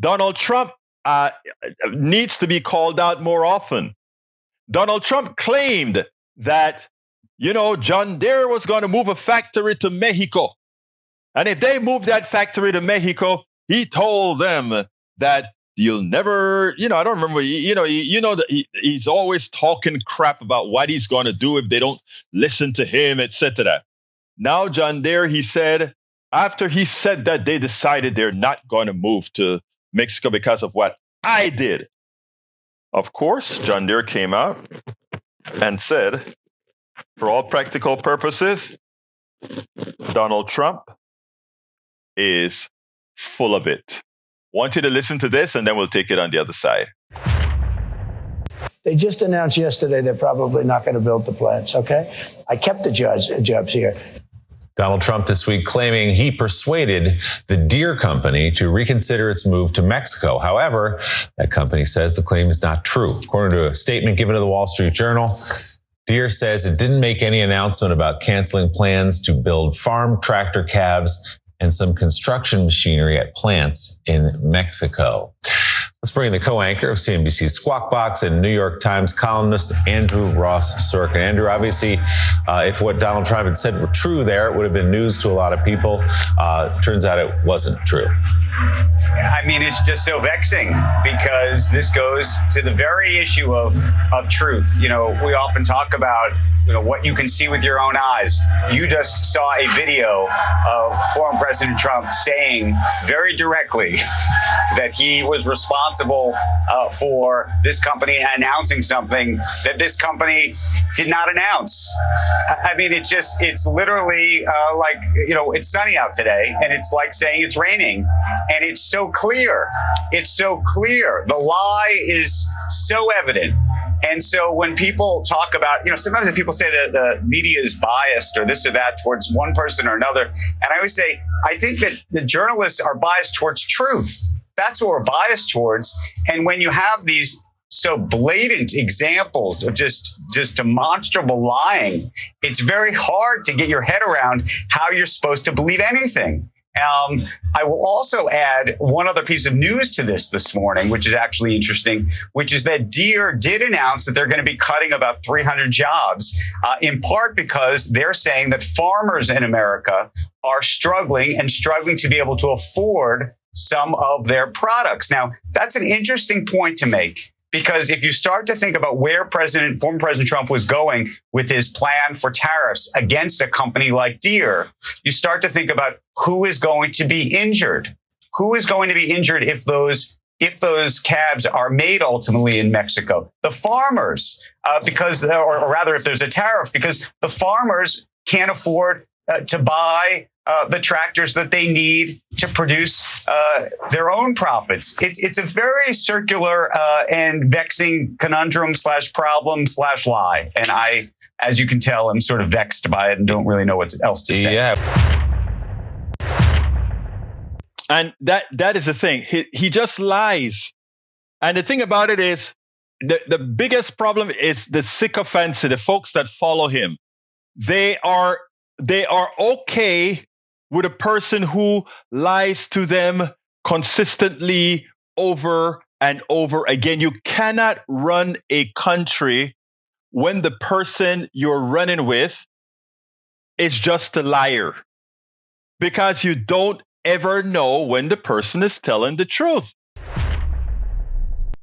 Donald Trump needs to be called out more often. Donald Trump claimed that, John Deere was going to move a factory to Mexico. And if they move that factory to Mexico, he told them that you'll never, I don't remember, that he's always talking crap about what he's going to do if they don't listen to him, etc. Now, John Deere, he said, after he said that, they decided they're not going to move to Mexico because of what I did. Of course, John Deere came out and said, for all practical purposes, Donald Trump is full of it. Want you to listen to this, and then we'll take it on the other side. They just announced yesterday they're probably not going to build the plants, okay? I kept the jobs here. Donald Trump this week claiming he persuaded the Deere company to reconsider its move to Mexico. However, that company says the claim is not true. According to a statement given to the Wall Street Journal, Deere says it didn't make any announcement about canceling plans to build farm tractor cabs and some construction machinery at plants in Mexico. Let's bring in the co-anchor of CNBC's Squawk Box and New York Times columnist Andrew Ross Sorkin. Andrew, obviously, if what Donald Trump had said were true there, it would have been news to a lot of people. Turns out it wasn't true. I mean, it's just so vexing because this goes to the very issue of truth. We often talk about what you can see with your own eyes. You just saw a video of former President Trump saying very directly that he was responsible for this company announcing something that this company did not announce. I mean, it's literally like, it's sunny out today and it's like saying it's raining, and it's so clear. It's so clear. The lie is so evident. And so when people talk about, sometimes when people say that the media is biased or this or that towards one person or another, and I always say, I think that the journalists are biased towards truth. That's what we're biased towards. And when you have these so blatant examples of just demonstrable lying, it's very hard to get your head around how you're supposed to believe anything. I will also add one other piece of news to this morning, which is actually interesting, which is that Deere did announce that they're going to be cutting about 300 jobs, in part because they're saying that farmers in America are struggling to be able to afford some of their products. Now, that's an interesting point to make, because if you start to think about where former President Trump was going with his plan for tariffs against a company like Deere, you start to think about who is going to be injured. Who is going to be injured if those cabs are made ultimately in Mexico? The farmers, or rather, if there's a tariff, because the farmers can't afford to buy the tractors that they need to produce their own profits. It's a very circular and vexing conundrum / problem / lie. And I, as you can tell, I'm sort of vexed by it and don't really know what else to say. Yeah. And that is the thing. He just lies. And the thing about it is, the biggest problem is the sycophants, the folks that follow him. They are okay with a person who lies to them consistently over and over again. You cannot run a country when the person you're running with is just a liar, because you don't ever know when the person is telling the truth.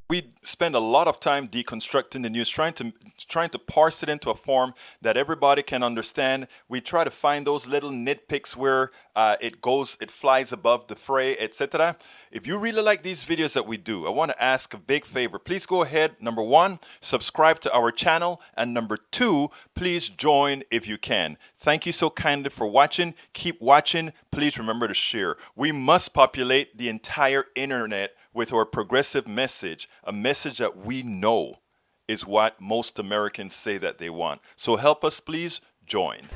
We spend a lot of time deconstructing the news, trying to parse it into a form that everybody can understand. We try to find those little nitpicks where it flies above the fray, etc. If you really like these videos that we do, I want to ask a big favor. Please go ahead. Number 1, subscribe to our channel. And number 2, please join if you can. Thank you so kindly for watching. Keep watching. Please remember to share. We must populate the entire internet with our progressive message, a message that we know is what most Americans say that they want. So help us, please join.